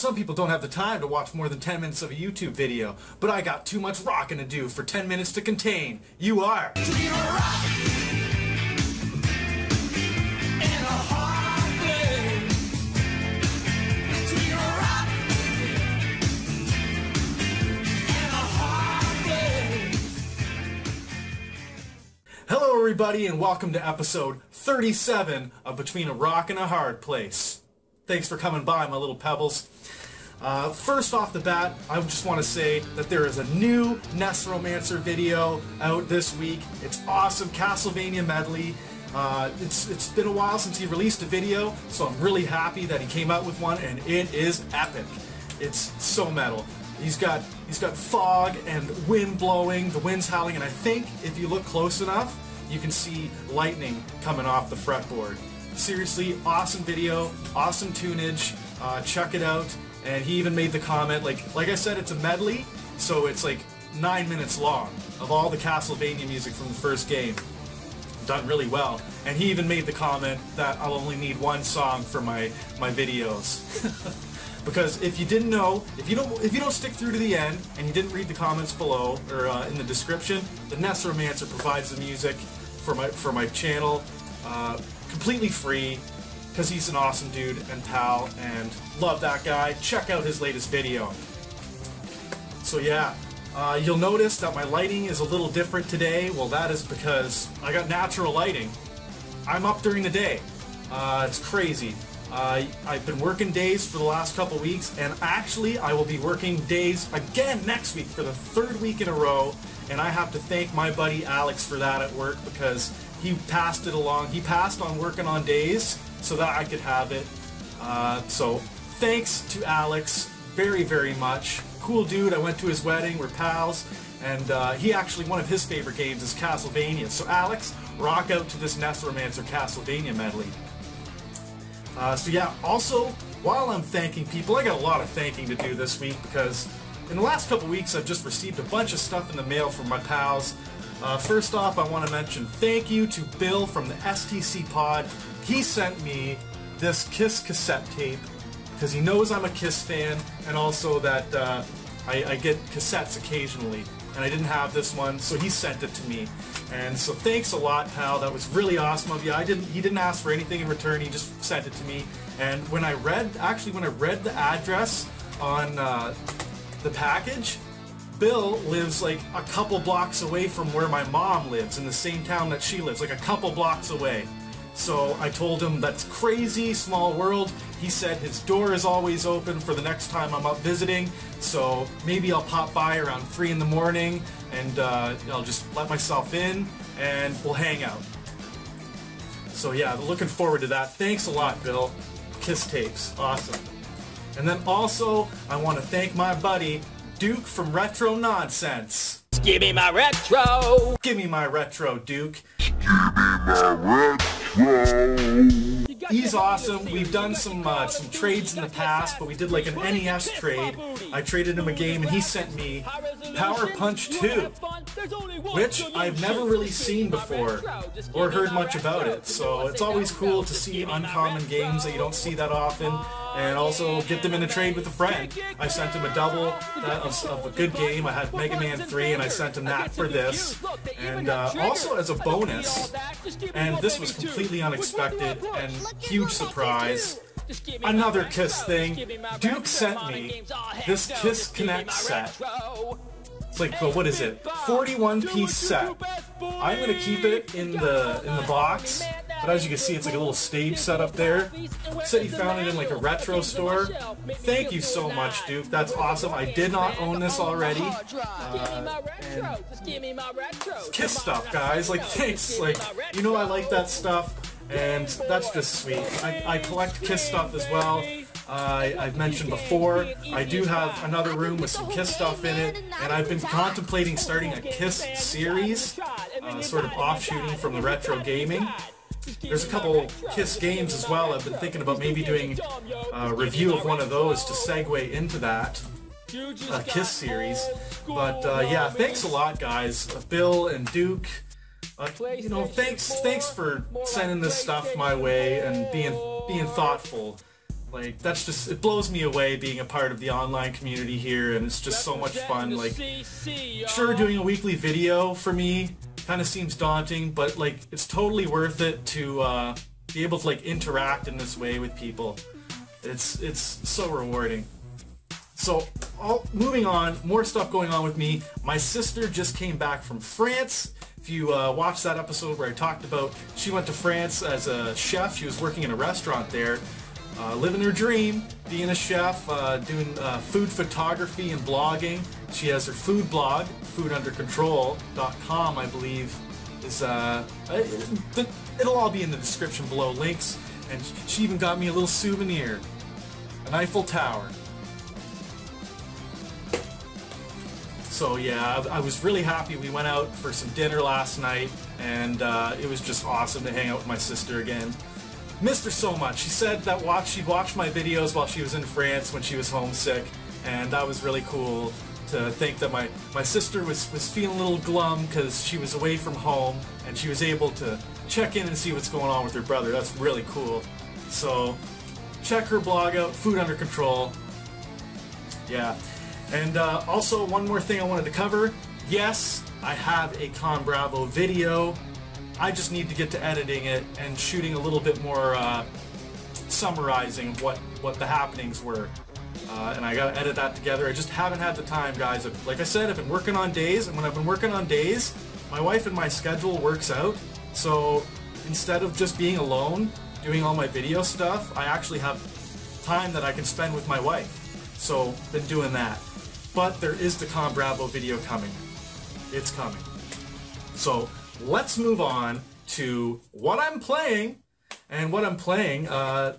some people don't have the time to watch more than 10 minutes of a YouTube video, but I got too much rockin' to do for 10 minutes to contain. You are. Hello everybody and welcome to episode 37 of Between a Rock and a Hard Place. Thanks for coming by, my little pebbles. First off the bat, I just want to say that there is a new NESROMANCER video out this week. It's awesome, Castlevania medley. It's been a while since he released a video, so I'm really happy that he came out with one, and it is epic. It's so metal. He's got fog and wind blowing, the wind's howling, and I think if you look close enough, you can see lightning coming off the fretboard. Seriously, awesome video, awesome tunage, check it out. And he even made the comment, like I said, it's a medley, so it's like 9 minutes long of all the Castlevania music from the first game. Done really well. And he even made the comment that I'll only need one song for my videos. Because if you didn't know, if you don't stick through to the end and you didn't read the comments below or in the description, the NESROMANCER provides the music for my channel completely free, because he's an awesome dude and pal, and love that guy. Check out his latest video. So yeah, you'll notice that my lighting is a little different today. Well, that is because I got natural lighting. I'm up during the day. It's crazy. I've been working days for the last couple weeks, and actually I will be working days again next week for the 3rd week in a row, and I have to thank my buddy Alex for that at work, because he passed it along. He passed on working on days so that I could have it. So thanks to Alex very, very much. Cool dude. I went to his wedding. We're pals. And he actually, one of his favorite games is Castlevania. So Alex, rock out to this NESROMANCER Castlevania medley. So yeah, also, while I'm thanking people, I got a lot of thanking to do this week, because in the last couple weeks I've just received a bunch of stuff in the mail from my pals. First off, I want to mention thank you to Bill from the STC Pod. He sent me this Kiss cassette tape because he knows I'm a Kiss fan, and also that I get cassettes occasionally, and I didn't have this one, so he sent it to me. And so thanks a lot, pal. That was really awesome of you. He didn't ask for anything in return. He just sent it to me. And when I read the address on the package, Bill lives like a couple blocks away from where my mom lives, in the same town that she lives, like a couple blocks away. So I told him that's crazy, small world. He said his door is always open for the next time I'm up visiting, so maybe I'll pop by around 3 in the morning and I'll just let myself in and we'll hang out. So yeah, looking forward to that. Thanks a lot, Bill. Kiss tapes, awesome. And then also, I want to thank my buddy Duke from Retro Nonsense. Give me my retro! Give me my retro, Duke. Give me my retro! He's awesome. We've done some trades in the past, but we did like an NES trade. I traded him a game and he sent me Power Punch 2, which I've never really seen before or heard much about it. So it's always cool to see uncommon games that you don't see that often, and also get them in a trade with a friend. I sent him a double of a good game. I had Mega Man 3 and I sent him that for this. And also as a bonus, and this was completely unexpected and huge surprise, another Kiss thing. Duke sent me this Kiss Connect set. It's like, well, what is it? 41-piece set. I'm gonna keep it in the box, but as you can see, it's like a little stage set up there. Said he found it in like a retro store. Thank you so much, Duke. That's awesome. I did not own this already. And Kiss stuff, guys. Like, thanks. Like, you know I like that stuff, and that's just sweet. I collect Kiss stuff as well. I've mentioned before, I do have another room with some Kiss stuff in it, and I've been contemplating starting a Kiss series, sort of offshooting from the retro gaming. There's a couple Kiss games as well. I've been thinking about maybe doing a review of one of those to segue into that Kiss series. But yeah, thanks a lot, guys. Bill and Duke. You know, thanks for sending this stuff my way and being thoughtful. Like, that's just, it blows me away being a part of the online community here, and it's just so much fun. Like, sure, doing a weekly video for me kind of seems daunting, but like, it's totally worth it to be able to like interact in this way with people. It's so rewarding. So, moving on, more stuff going on with me. My sister just came back from France. If you watched that episode where I talked about, she went to France as a chef. She was working in a restaurant there. Living her dream, being a chef, doing food photography and blogging. She has her food blog, foodundercontrol.com, I believe, is it'll all be in the description below, links. And she even got me a little souvenir, an Eiffel Tower. So yeah, I was really happy. We went out for some dinner last night, and it was just awesome to hang out with my sister again. Missed her so much. She said that she'd watched my videos while she was in France when she was homesick, and that was really cool to think that my sister was feeling a little glum because she was away from home, and she was able to check in and see what's going on with her brother. That's really cool. So check her blog out, Food Under Control. Yeah. And also, one more thing I wanted to cover. Yes, I have a Brabo video. I just need to get to editing it and shooting a little bit more summarizing what the happenings were. And I gotta edit that together. I just haven't had the time, guys. Like I said, I've been working on days, and when I've been working on days, my wife and my schedule works out. So instead of just being alone, doing all my video stuff, I actually have time that I can spend with my wife. So, been doing that. But there is the Brabo video coming. It's coming. So, let's move on to what I'm playing. And what I'm playing, I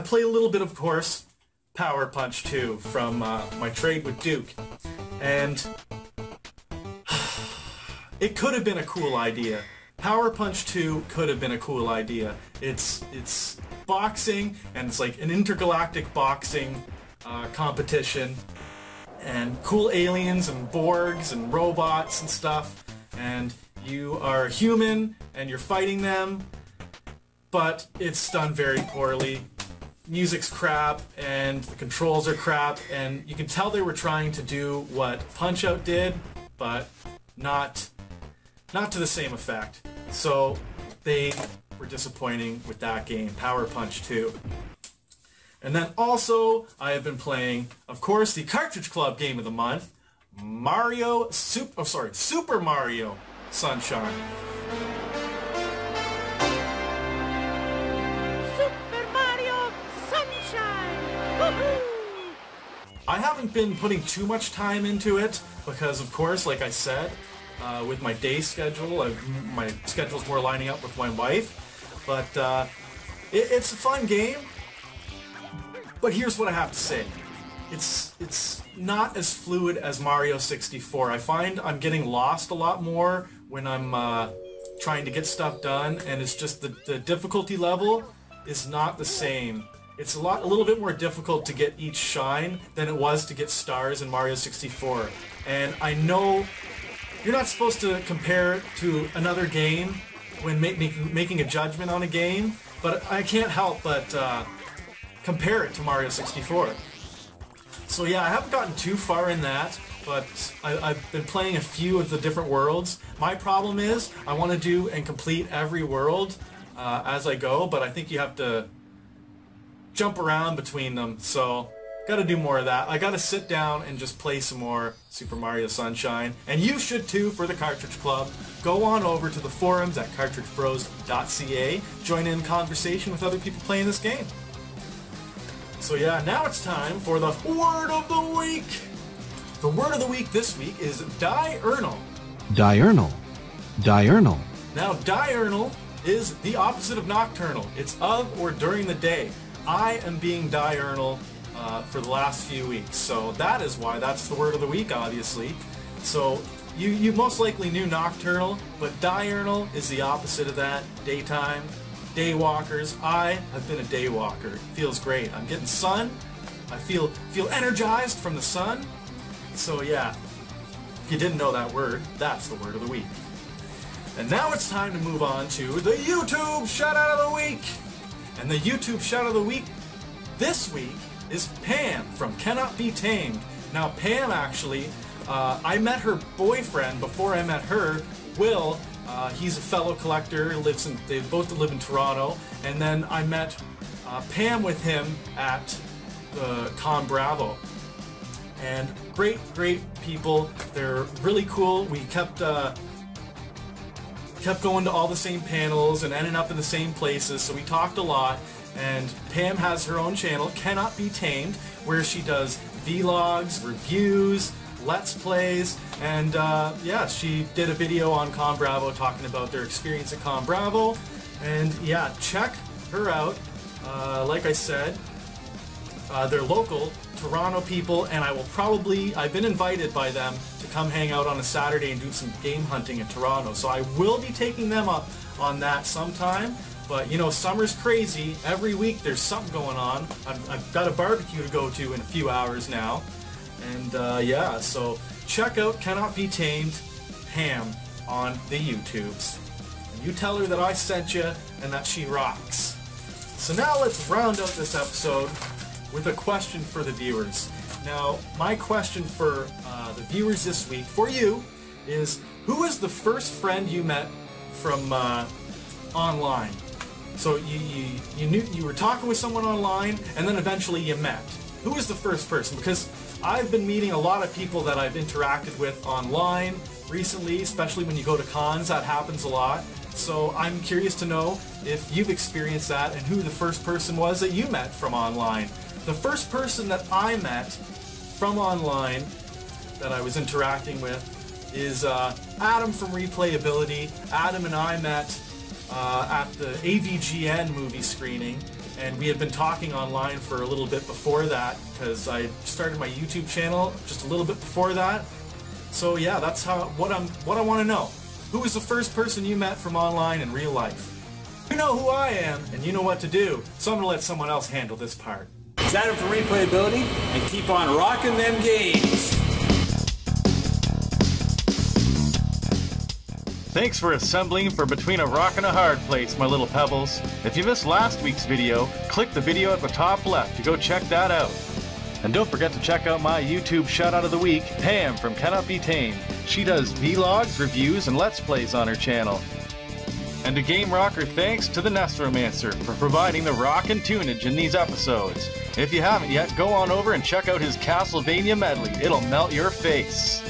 play a little bit, of course, Power Punch 2 from my trade with Duke. And it could have been a cool idea. Power Punch 2 could have been a cool idea. It's boxing, and it's like an intergalactic boxing competition. And cool aliens and Borgs and robots and stuff. And you are human, and you're fighting them, but it's done very poorly. Music's crap, and the controls are crap, and you can tell they were trying to do what Punch-Out did, but not to the same effect. So they were disappointing with that game, Power Punch 2. And then also, I have been playing, of course, the Cartridge Club game of the month, Super Mario Sunshine. Super Mario Sunshine! Woohoo! I haven't been putting too much time into it because, of course, like I said, with my day schedule, my schedule's more lining up with my wife. But it's a fun game. But here's what I have to say. It's not as fluid as Mario 64. I find I'm getting lost a lot more when I'm trying to get stuff done, and it's just the difficulty level is not the same. It's a little bit more difficult to get each shine than it was to get stars in Mario 64. And I know you're not supposed to compare it to another game when making a judgment on a game, but I can't help but compare it to Mario 64. So yeah, I haven't gotten too far in that, but I've been playing a few of the different worlds. My problem is I want to do and complete every world as I go, but I think you have to jump around between them, so gotta do more of that. I gotta sit down and just play some more Super Mario Sunshine, and you should too for the Cartridge Club. Go on over to the forums at cartridgebros.ca, join in conversation with other people playing this game. So yeah, now it's time for the Word of the Week! The Word of the Week this week is diurnal. Diurnal. Diurnal. Now, diurnal is the opposite of nocturnal. It's of or during the day. I am being diurnal for the last few weeks, so that is why that's the Word of the Week, obviously. So you most likely knew nocturnal, but diurnal is the opposite of that, daytime. Day walkers. I have been a day walker. It feels great. I'm getting sun. I feel energized from the sun. So yeah, if you didn't know that word, that's the Word of the Week. And now it's time to move on to the YouTube Shout Out of the Week. And the YouTube Shout Out of the Week this week is Pam from Cannot Be Tamed. Now Pam actually, I met her boyfriend before I met her, Will. He's a fellow collector, they both live in Toronto, and then I met Pam with him at the Brabo. And great people. They're really cool. We kept going to all the same panels and ending up in the same places, so we talked a lot. And Pam has her own channel, Cannot Be Tamed, where she does vlogs, reviews, let's plays, and yeah, she did a video on Brabo talking about their experience at Brabo. And yeah, check her out. Like I said, they're local Toronto people, and I've been invited by them to come hang out on a Saturday and do some game hunting in Toronto. So I will be taking them up on that sometime. But you know, summer's crazy. Every week there's something going on. I've got a barbecue to go to in a few hours now. And yeah, so check out Cannot Be Tamed Pam on the YouTubes. And you tell her that I sent you and that she rocks. So now let's round out this episode with a question for the viewers. Now, my question for the viewers this week, for you, is who is the first friend you met from online? So you were talking with someone online, and then eventually you met. Who is the first person? Because I've been meeting a lot of people that I've interacted with online recently, especially when you go to cons. That happens a lot. So I'm curious to know if you've experienced that and who the first person was that you met from online. The first person that I met from online that I was interacting with is Adam from Replayability. Adam and I met at the AVGN movie screening, and we had been talking online for a little bit before that because I started my YouTube channel just a little bit before that. So yeah, that's what I want to know. Who was the first person you met from online in real life? You know who I am, and you know what to do, so I'm going to let someone else handle this part. It's Adam from Replayability, and keep on rocking them games. Thanks for assembling for Between a Rock and a Hard Place, my little pebbles. If you missed last week's video, click the video at the top left to go check that out. And don't forget to check out my YouTube shout-out of the week, Pam from Cannot Be Tamed. She does vlogs, reviews, and let's plays on her channel. And to GameRocker, thanks to the NESROMANCER for providing the rock and tunage in these episodes. If you haven't yet, go on over and check out his Castlevania medley. It'll melt your face.